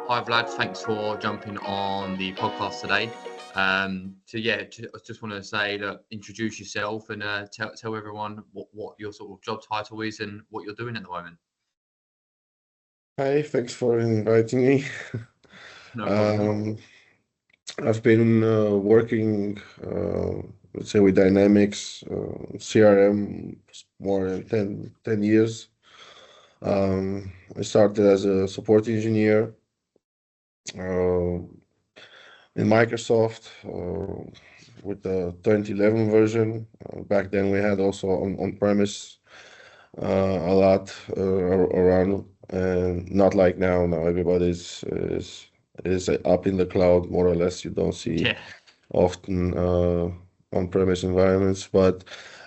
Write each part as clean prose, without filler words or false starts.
Hi Vlad, thanks for jumping on the podcast today. I just want to say, look, introduce yourself and tell everyone what your sort of job title is and what you're doing at the moment. Hi, thanks for inviting me. No problem. Um, I've been working, let's say, with Dynamics, CRM, more than 10 years. I started as a support engineer uh, in Microsoft with the 2011 version. Back then, we had also on-premise a lot around, and not like now. Now everybody's up in the cloud more or less. You don't see Yeah, often on-premise environments, but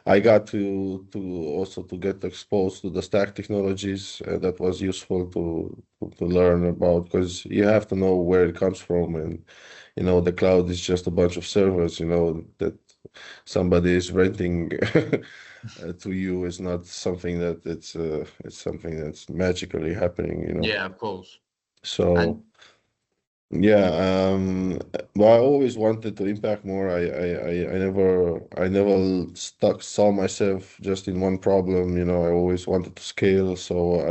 I got to get exposed to the stack technologies. That was useful to learn about because you have to know where it comes from, and the cloud is just a bunch of servers. That somebody is renting to you is not something that it's something that's magically happening. yeah, of course. And So. Yeah, but I always wanted to impact more. I never stuck saw myself just in one problem. I always wanted to scale. So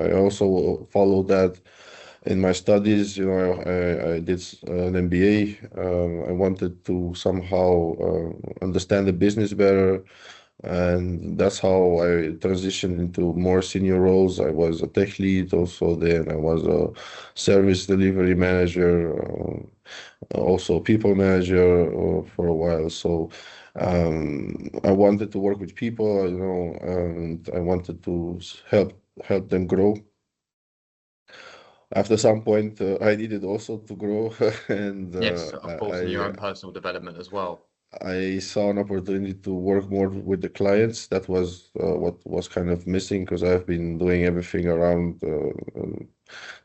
I also followed that in my studies. I did an MBA. I wanted to somehow understand the business better, and that's how I transitioned into more senior roles. I was a tech lead also, then I was a service delivery manager, also people manager for a while. So I wanted to work with people, and I wanted to help them grow. After some point, I needed also to grow, and yes, of course, and your own personal development as well. I saw an opportunity to work more with the clients. That was what was kind of missing because I've been doing everything around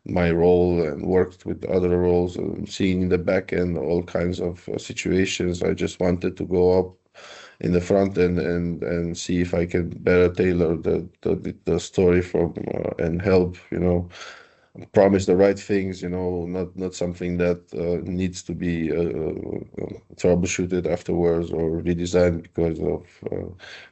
my role and worked with other roles and seeing in the back end all kinds of situations. I just wanted to go up in the front end and see if I can better tailor the story from and help, promise the right things, not something that needs to be troubleshooted afterwards or redesigned because of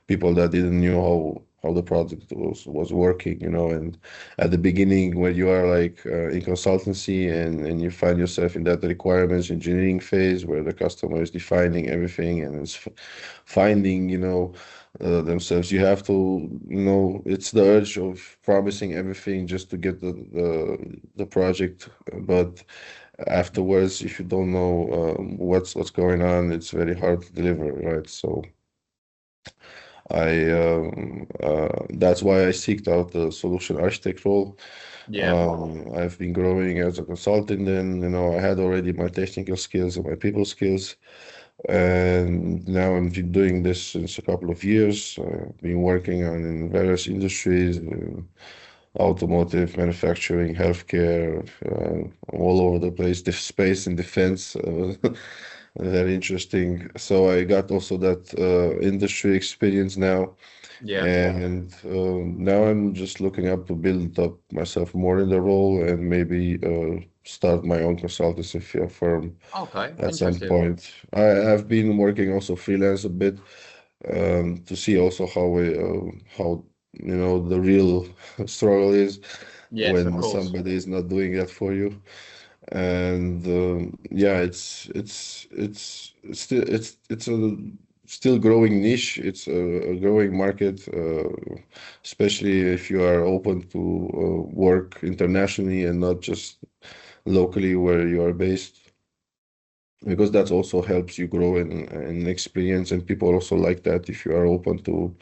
people that didn't know how the project was working, and at the beginning when you are like in consultancy and you find yourself in that requirements engineering phase where the customer is defining everything and is finding, themselves. You have to, it's the urge of promising everything just to get the project, but afterwards, if you don't know what's going on, it's very hard to deliver, right? So that's why I seeked out the solution architect role. Yeah, I've been growing as a consultant, and I had already my technical skills and my people skills, and now I'm doing this since a couple of years. Been working on in various industries, automotive, manufacturing, healthcare, all over the place, the space and defense. Very interesting. So I got also that industry experience now, yeah. and now I'm just looking up to build up myself more in the role and maybe start my own consultancy firm Okay, at some interesting. point. I have been working also freelance a bit to see also how the real struggle is Yes, of when course. somebody is not doing that for you. And yeah, it's a still growing niche. It's a growing market, especially if you are open to work internationally and not just locally where you are based, because that also helps you grow in experience, and people also like that if you are open to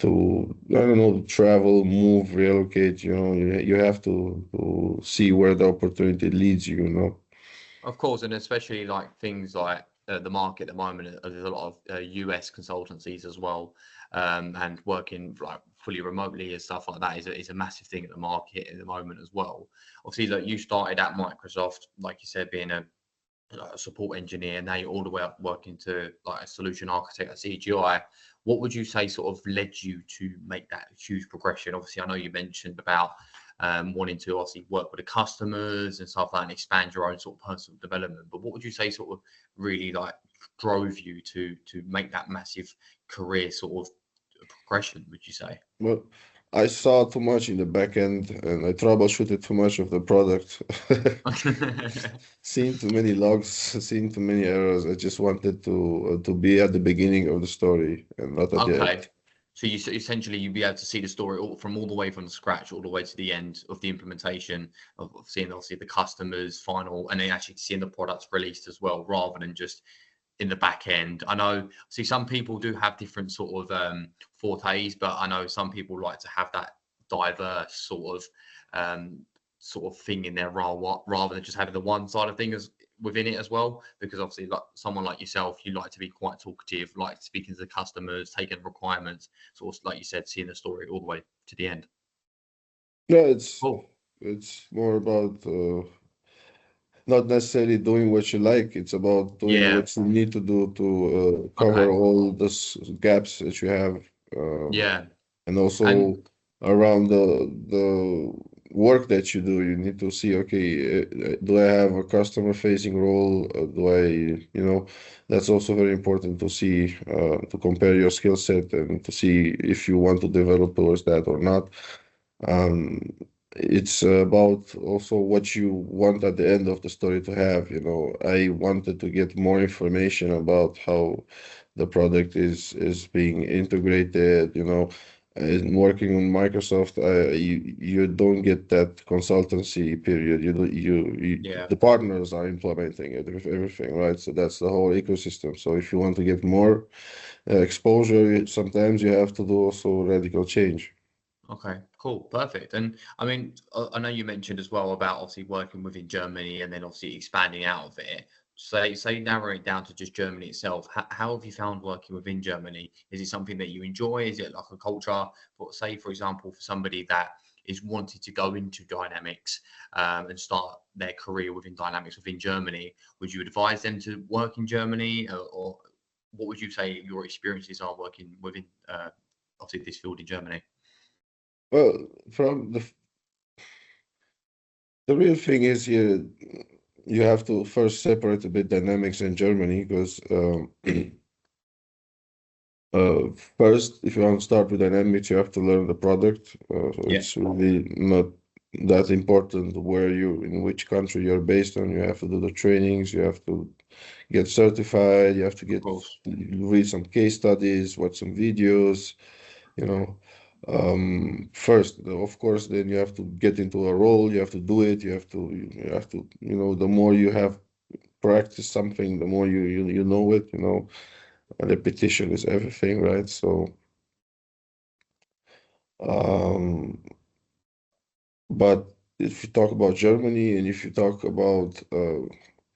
I don't know, travel, move, relocate. You have to see where the opportunity leads you. Of course, and especially like things like the market at the moment, there's a lot of US consultancies as well, and working like fully remotely and stuff like that is a massive thing at the market at the moment as well. Obviously, like you started at Microsoft, like you said, being a support engineer, now you're all the way up working to like a solution architect at CGI. What would you say sort of led you to make that huge progression? Obviously, I know you mentioned about wanting to obviously work with the customers and stuff like that and expand your own sort of personal development. But what would you say sort of really like drove you to make that massive career sort of progression, would you say? Well, I saw too much in the back end and I troubleshooted too much of the product. Seeing too many logs, seeing too many errors. I just wanted to be at the beginning of the story and not at the Okay. end. So essentially you'd be able to see the story all the way from scratch, all the way to the end of the implementation of seeing obviously the customers final, and then actually seeing the products released as well, rather than just in the back end. I know, see, some people do have different sort of fortes, but I know some people like to have that diverse sort of thing in their role, rather than just having the one side of things within it as well. Because obviously, like someone like yourself, you like to be quite talkative, like speaking to the customers, taking requirements, sort of like you said, seeing the story all the way to the end. Yeah, Cool. it's more about not necessarily doing what you like. It's about doing Yeah. what you need to do to cover Okay. all the gaps that you have, Yeah. and also And around the work that you do. You need to see, okay, do I have a customer-facing role? Do I, that's also very important to see, to compare your skill set and to see if you want to develop towards that or not. Um, it's about also what you want at the end of the story to have. I wanted to get more information about how the product is being integrated. And working on Microsoft, you don't get that consultancy period. yeah. The partners are implementing it with everything, right? So that's the whole ecosystem. So if you want to get more exposure, sometimes you have to do also radical change. Okay, cool, perfect. And I mean, I know you mentioned as well about obviously working within Germany and then obviously expanding out of it. Say narrowing it down to just Germany itself. How have you found working within Germany? Is it something that you enjoy? Is it like a culture? For say, for example, for somebody that is wanting to go into Dynamics and start their career within Dynamics within Germany, would you advise them to work in Germany, or what would you say your experiences are working within obviously this field in Germany? Well, from the real thing is here, you have to first separate a bit Dynamics and Germany because first, if you want to start with Dynamics, you have to learn the product. So Yeah. it's really not that important in which country you're based on. You have to do the trainings, you have to get certified, you have to Of course. read some case studies, watch some videos, you know. First, of course, then you have to get into a role, you have to do it, the more you have practiced something, the more you know it, repetition is everything, right? So, um, but if you talk about Germany and if you talk about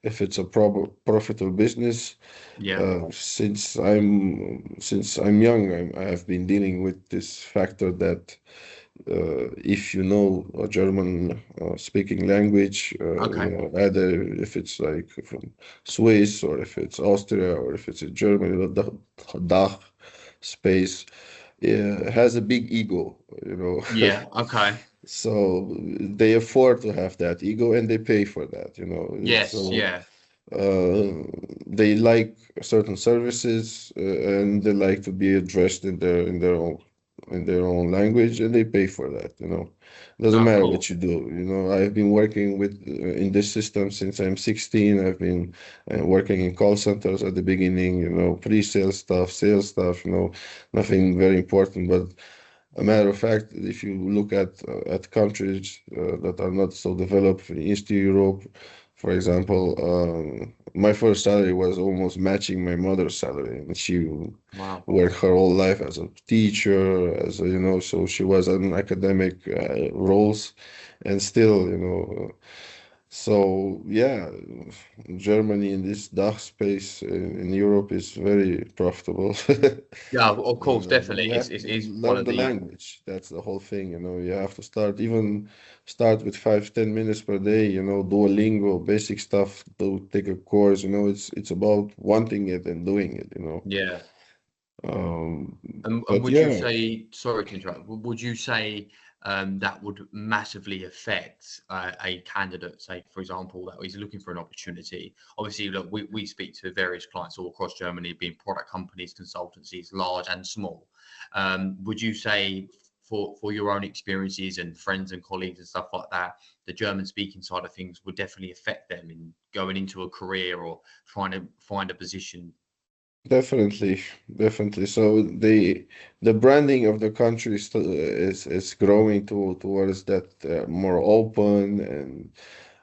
if it's a profitable business, Yeah. since I'm young, I have been dealing with this factor that if you know a German speaking language, Okay. either if it's like from Swiss or if it's Austria or if it's in Germany, the DACH space has a big ego, Yeah. Okay. So they afford to have that ego and they pay for that. Yes. So Yeah. they like certain services and they like to be addressed in their own language and they pay for that. Doesn't Oh, matter cool. what you do. I've been working with in this system since I'm 16. I've been working in call centers at the beginning, pre-sale stuff, sales stuff, nothing very important, but a matter of fact, if you look at countries that are not so developed in Eastern Europe, for example, my first salary was almost matching my mother's salary, and she Wow. worked her whole life as a teacher, so she was on academic roles, and still, so yeah, Germany in this DACH space in Europe is very profitable. Yeah. Of course. But Definitely. you have It to is one learn of the the. language. That's the whole thing. You have to start with 5-10 minutes per day. Duolingo, basic stuff. To take a course. It's about wanting it and doing it. Yeah. Um, And but would you yeah, say? Sorry to interrupt. Would you say that would massively affect a candidate, say, for example, that is looking for an opportunity? Obviously, look, we speak to various clients all across Germany, being product companies, consultancies, large and small. Would you say, for your own experiences and friends and colleagues and stuff like that, the German speaking side of things would definitely affect them in going into a career or trying to find a position? Definitely, definitely. So the branding of the country is growing towards that more open, and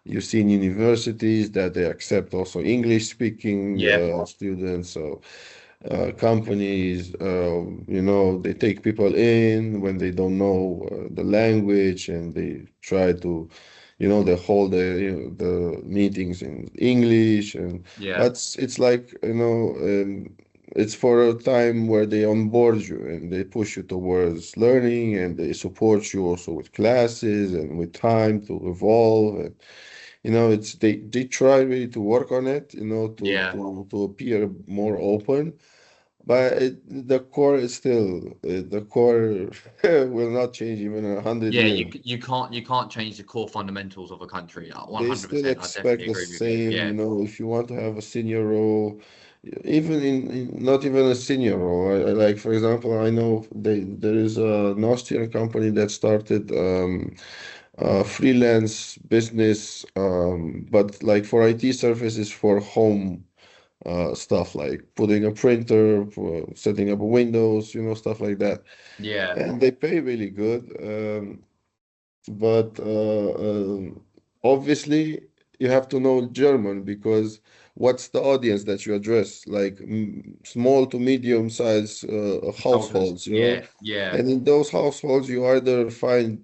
you see in universities that they accept also English speaking Yeah, students. So companies, they take people in when they don't know the language, and they try to, they hold the meetings in English, and yeah, that's it's like, it's for a time where they onboard you and they push you towards learning, and they support you also with classes and with time to evolve. And they try really to work on it, yeah. to appear more open, but the core is still the core will not change even in 100 years. You can't change the core fundamentals of a country. They still 100%. I definitely expect the agree with you. same, Yeah, if you want to have a senior role, even not even a senior role. Like, for example, I know there is an Austrian company that started freelance business, but like for IT services for home stuff, like putting a printer, for setting up Windows, stuff like that. yeah, And they pay really good. But obviously, you have to know German, because what's the audience that you address? Like small to medium size consultants. households, Yeah, yeah, and in those households, you either find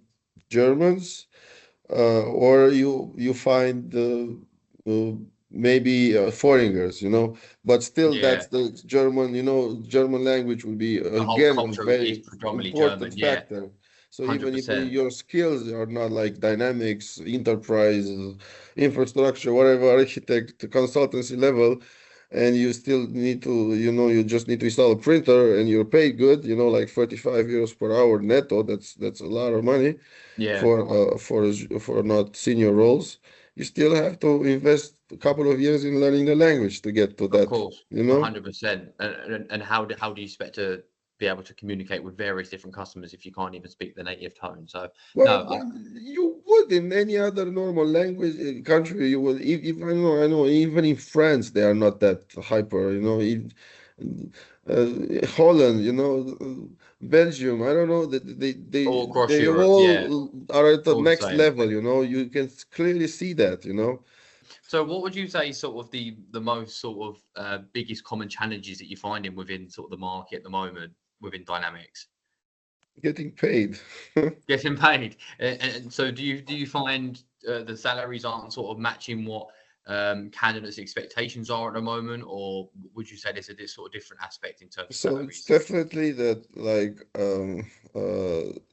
Germans, or you find uh, maybe foreigners, but still yeah. that's the German, German language will be The whole again a culture is very predominantly important German. Yeah, factor. So even if 100%. your skills are not like dynamics, enterprise, infrastructure, whatever, architect, consultancy level, and you still need to, you just need to install a printer and you're paid good, like 35 euros per hour netto, that's a lot of money Yeah, for not senior roles. You still have to invest a couple of years in learning the language to get to of that, course, you know? 100%. And how do you expect to be able to communicate with various different customers if you can't even speak the native tone? So Well, no, you would in any other normal language country. You would, if I know, even in France, they are not that hyper. In Holland, Belgium, I don't know that all across they Europe, yeah, all are at the all the next same. level. You can clearly see that. So what would you say sort of the most sort of biggest common challenges that you're finding within sort of the market at the moment within Dynamics? Getting paid. Getting paid. And so do you find the salaries aren't sort of matching what candidates' expectations are at the moment, or would you say there's a sort of different aspect in terms of So it's salaries? definitely that, like,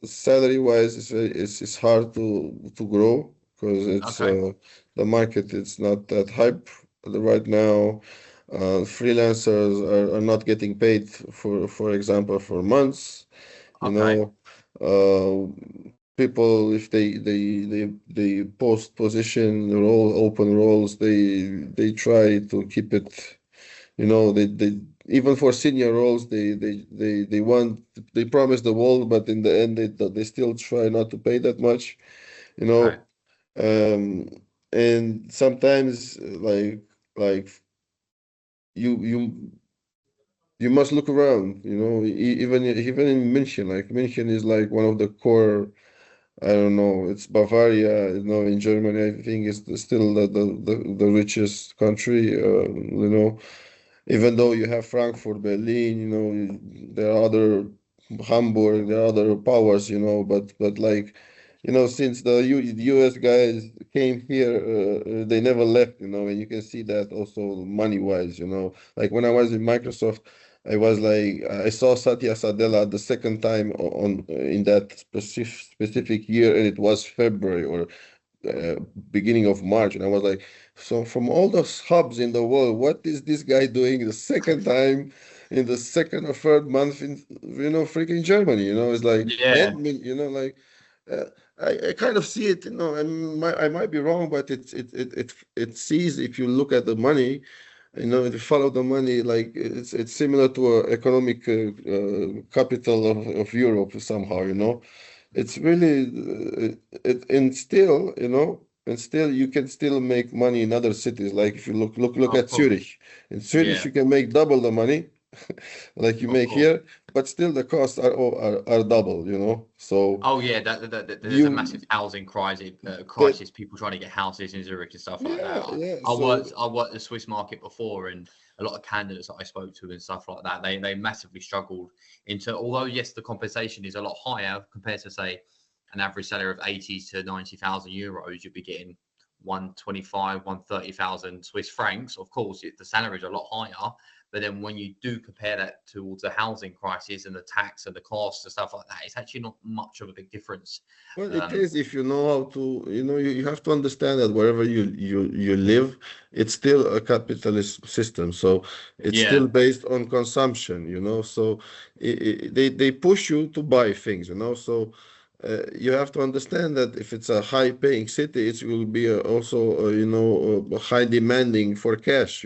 salary wise, it's hard to grow, because it's Okay. the market, it's not that hype right now. Freelancers are not getting paid, for example, for months. you Okay. know uh, People, if they post position open roles, they try to keep it. They even for senior roles, they promise the world, but in the end, they still try not to pay that much. You Okay. know, um, and sometimes, like you must look around. Even in München, like München is like one of the core. I don't know. It's Bavaria, in Germany. I think it's still the richest country. Even though you have Frankfurt, Berlin, there are other Hamburg, there are other powers, but like, since the US guys came here, they never left, and you can see that also money-wise, like when I was in Microsoft, I saw Satya Sadella the second time in that specific year, and it was February or uh, beginning of March, and I was like, so from all those hubs in the world, what is this guy doing the second time in the second or third month in freaking Germany? It's like, Yeah. and like, Uh, I kind of see it, I might be wrong, but it sees, if you look at the money, if you follow the money, like it's similar to a economic capital of Europe somehow, It's really and still you can still make money in other cities. Like if you look Of at course. Zurich. In Zurich Yeah, you can make double the money like you of make course. here, but still the costs are double, So Oh yeah, there's a you massive housing crisis. that People trying to get houses in Zurich and stuff like that. yeah, yeah. I worked the Swiss market before, and a lot of candidates that I spoke to and stuff like that, they massively struggled into. Although yes, the compensation is a lot higher compared to say an average salary of 80 to 90,000 euros, you'd be getting 125, 130,000 Swiss francs. Of course, the salaries are a lot higher. But then when you do compare that towards the housing crisis and the tax and the costs and stuff like that, it's actually not much of a big difference. Well, it Um, is, if you know how to, you have to understand that wherever you live, it's still a capitalist system. So it's yeah, still based on consumption, So they push you to buy things, So you have to understand that if it's a high-paying city, it will be also, high demanding for cash,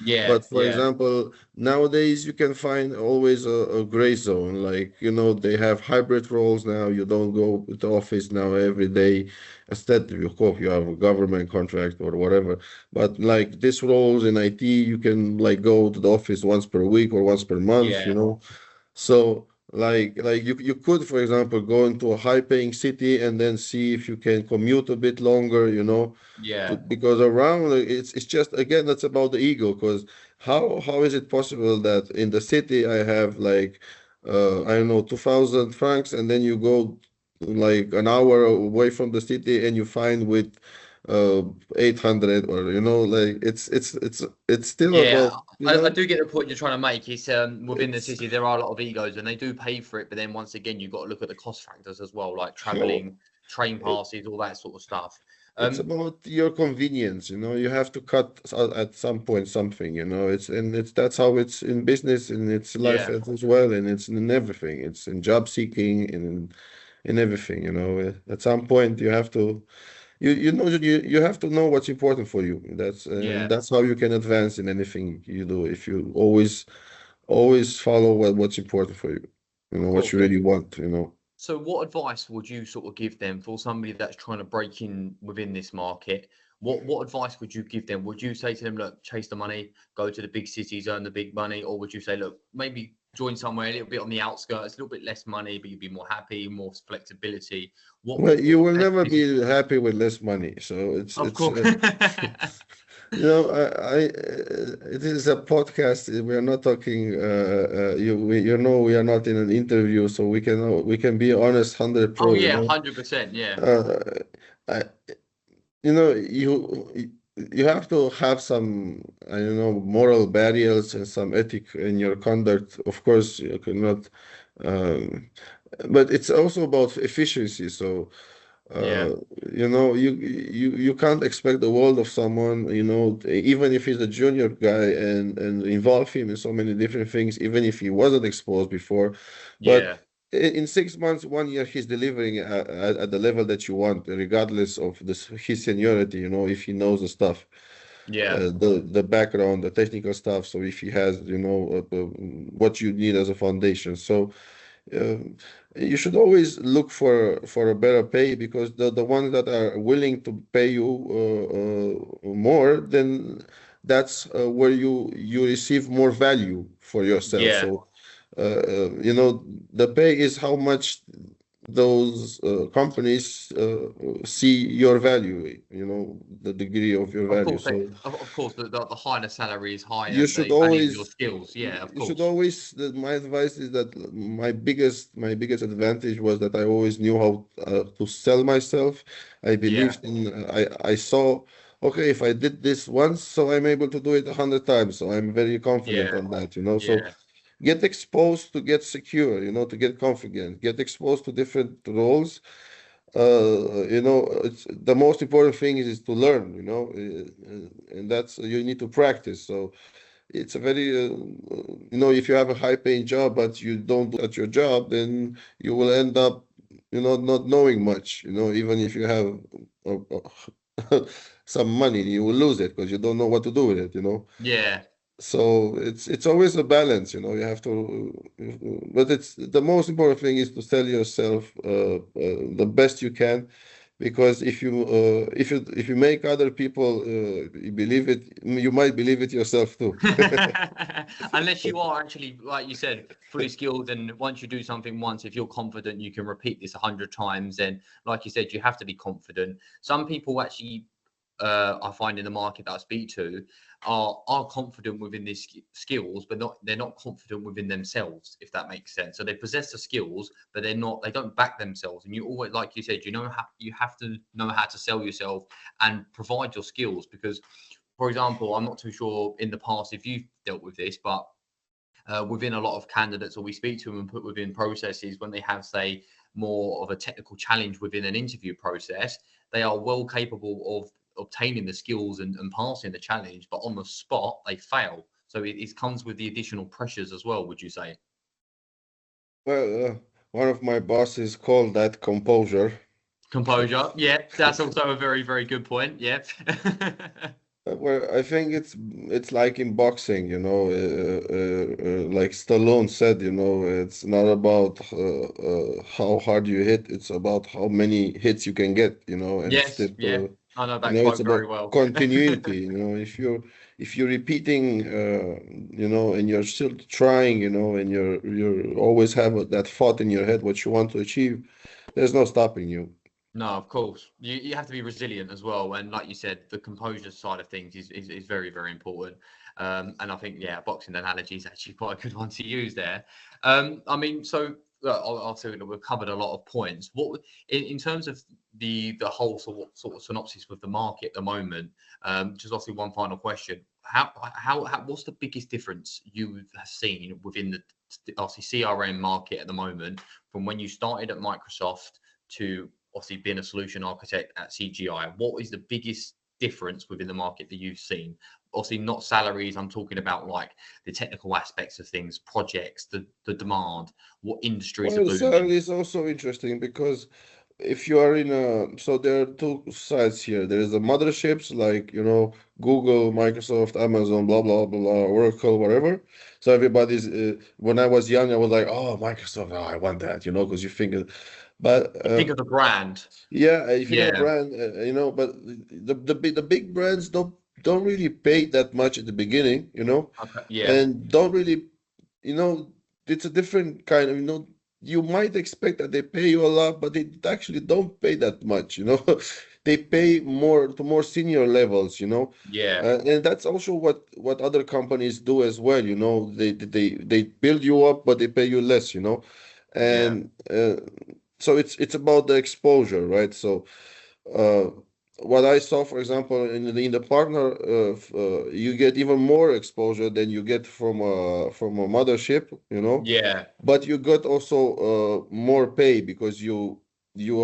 yeah, But for yeah, example, nowadays you can find always a gray zone. Like, they have hybrid roles now. You don't go to the office now every day. Instead, you hope you have a government contract or whatever. But like this roles in IT, you can like go to the office once per week or once per month, yeah, So you could, for example, go into a high-paying city and then see if you can commute a bit longer, yeah, because around it's just, again, that's about the ego. Because how is it possible that in the city I have like I don't know, 2,000 francs, and then you go like an hour away from the city and you find with 800, or like it's still yeah. about, I do get the point you're trying to make. It's within the it's city there are a lot of egos and they do pay for it, but then once again you've got to look at the cost factors as well, like no, traveling, train passes, all that sort of stuff. it's Um, about your convenience, you have to cut at some point something, it's that's how it's in business, and it's life yeah, as well, and it's in everything. It's in job seeking, in everything, at some point you have to you have to know what's important for you. And yeah, that's how you can advance in anything you do, if you always follow what's important for you, of what course. you really want, So what advice would you sort of give them for somebody that's trying to break in within this market? What advice would you give them? Would you say to them, look, chase the money, go to the big cities, earn the big money, or would you say, look, maybe join somewhere a little bit on the outskirts, a little bit less money, but you'd be more happy, more flexibility? Well, you What will best never business? be happy with less money. So Of it's course. it is a podcast. We are not talking. We are not in an interview, so we can be honest, 100 Oh pro. yeah, 100%. Yeah. Uh, I, you have to have some, I don't know, moral barriers and some ethic in your conduct. Of course, you cannot. Um, but it's also about efficiency. So Yeah. uh, you can't expect the world of someone, even if he's a junior guy, and involve him in so many different things, even if he wasn't exposed before. But Yeah. in 6 months, 1 year, he's delivering at the level that you want, regardless of his seniority, if he knows the stuff, Yeah. the background, the technical stuff. So if he has, what you need as a foundation. So um, you should always look for a better pay, because the ones that are willing to pay you more, then that's where you receive more value for yourself. Yeah. So the pay is how much those companies see your value, the degree of your Of value. course. So Of course, the higher the salary is higher, you should they value your always skills. Yeah, of you should course. always my advice is that my biggest advantage was that I always knew how to sell myself. I Yeah. believed in I saw, okay, if I did this once, so I'm able to do it 100 times, so I'm very confident Yeah. on that, so Yeah. get exposed to get secure, to get confident, get exposed to different roles. It's the most important thing is to learn, and that's you need to practice. So it's a very if you have a high paying job but you don't do at your job, then you will end up not knowing much, even if you have some money, you will lose it because you don't know what to do with it. Yeah. So it's always a balance, you have to, but it's the most important thing is to sell yourself the best you can, because if you make other people believe it, you might believe it yourself too. Unless you are actually, like you said, fully skilled, and once you do something once, if you're confident you can repeat this 100 times, then like you said, you have to be confident. Some people actually, I find in the market that I speak to, are confident within these skills, but they're not confident within themselves, if that makes sense. So they possess the skills, but they don't back themselves. And you always, like you said, you have to know how to sell yourself and provide your skills. Because, for example, I'm not too sure in the past if you've dealt with this, but within a lot of candidates, or we speak to them and put within processes, when they have, say, more of a technical challenge within an interview process, they are well capable of obtaining the skills and passing the challenge, but on the spot they fail. So it comes with the additional pressures as well, would you say? Well, one of my bosses called that composure. Composure, yeah, that's also a very, very good point. Yeah. Well, I think it's like in boxing, like Stallone said, it's not about how hard you hit, it's about how many hits you can get, and Yes, still, yeah, I know that it's quote about very well. continuity, if you're repeating, and you're still trying, and you're always have that thought in your head what you want to achieve, there's no stopping you. No, of course. You have to be resilient as well. And like you said, the composure side of things is very, very important. And I think, yeah, boxing analogy is actually quite a good one to use there. I mean, so I'll say that we've covered a lot of points. In terms of the whole sort of synopsis with the market at the moment, just obviously one final question. What's the biggest difference you have seen within the obviously CRM market at the moment from when you started at Microsoft to obviously being a solution architect at CGI? What is the biggest difference within the market that you've seen? Obviously, not salaries. I'm talking about like the technical aspects of things, projects, the demand, what industries are Well, booming. salary is also interesting because if you are so there are two sides here. There is the motherships like, Google, Microsoft, Amazon, blah, blah, blah, Oracle, whatever. So everybody's, when I was young, I was like, oh, Microsoft, oh, I want that, because you think, but You think of the brand. yeah, if you're a Yeah. brand, but the big brands don't really pay that much at the beginning, Okay. Yeah. and don't really, you know, it's a different kind of, you might expect that they pay you a lot, but they actually don't pay that much. They pay more to more senior levels. Yeah. And that's also what other companies do as well. They build you up, but they pay you less. Yeah. And so it's about the exposure, right? So uh, what I saw, for example, in the partner, you get even more exposure than you get from a mothership. Yeah. But you got also more pay because you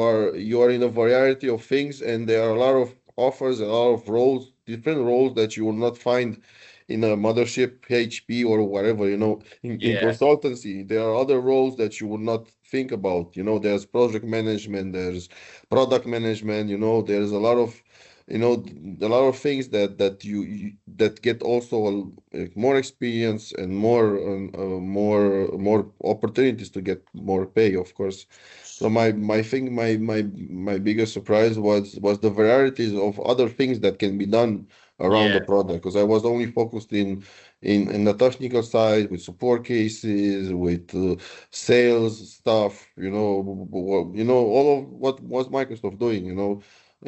are in a variety of things, and there are a lot of offers, a lot of roles, different roles that you will not find in a mothership, HP or whatever. In Yeah. consultancy, there are other roles that you will not think about. There's project management, there's product management. There's a lot of things that get also more experience and more opportunities to get more pay, of course. So my thing my biggest surprise was the varieties of other things that can be done around the Yeah. product, because I was only focused in the technical side with support cases, with sales stuff, all of what was Microsoft doing,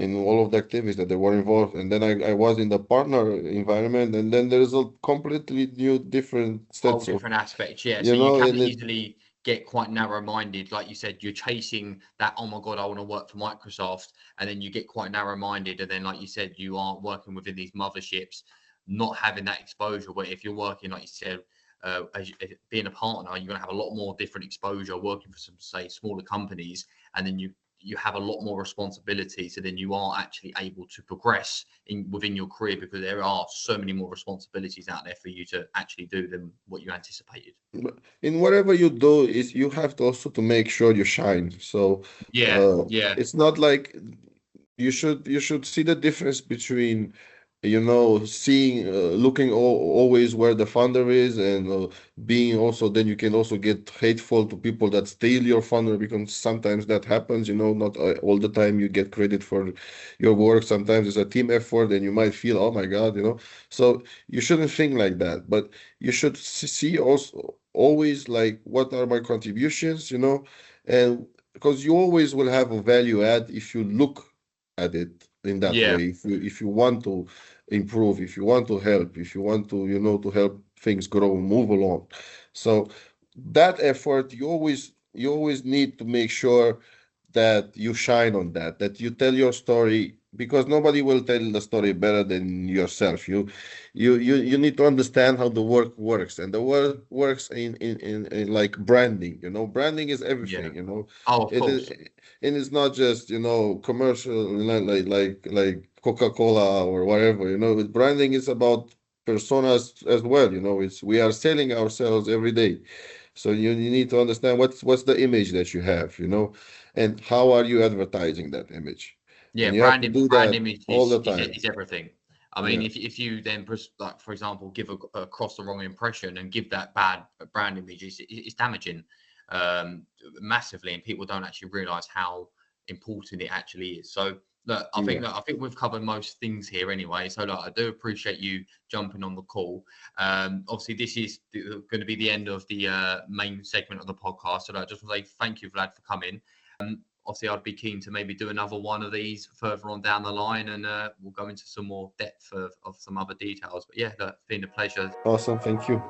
in all of the activities that they were involved. And then I was in the partner environment, and then there's a completely new, different Whole sets of, different aspects. Yeah. So you can and it, easily get quite narrow-minded. Like you said, you're chasing that, oh my God, I want to work for Microsoft. And then you get quite narrow-minded. And then, like you said, you are working within these motherships, not having that exposure. Where if you're working, like you said, as being a partner, you're going to have a lot more different exposure working for some, say, smaller companies. And then you have a lot more responsibility, so then you are actually able to progress within your career, because there are so many more responsibilities out there for you to actually do than what you anticipated. In whatever you do, is you have to also to make sure you shine. So Yeah, it's not like you should see the difference between seeing looking always where the funder is, and being also, then you can also get hateful to people that steal your funder, because sometimes that happens, not all the time you get credit for your work. Sometimes it's a team effort and you might feel, oh my God, so you shouldn't think like that, but you should see also always like, what are my contributions, and because you always will have a value add if you look at it in that yeah, way. If you want to improve, if you want to help, if you want to to help things grow, move along. So that effort, you always need to make sure that you shine on that you tell your story, because nobody will tell the story better than yourself. You need to understand how the work works, and the work works in like branding. Branding is yeah. everything. Oh, of It is, course. and it's not just commercial, like Coca-Cola or whatever. Branding is about personas as well. It's, we are selling ourselves every day. So you need to understand what's the image that you have, and how are you advertising that image, Yeah, and you have to do brand that image all the time. is everything. I mean, Yeah. if you then like, for example, give across the wrong impression and give that bad brand image, it's damaging massively, and people don't actually realize how important it actually is. So look, Yeah. I think we've covered most things here anyway. So look, I do appreciate you jumping on the call. Obviously, this is going to be the end of the main segment of the podcast. So look, I just want to say thank you, Vlad, for coming. Obviously, I'd be keen to maybe do another one of these further on down the line, and we'll go into some more depth of some other details. But yeah, look, it's been a pleasure. Awesome. Thank you.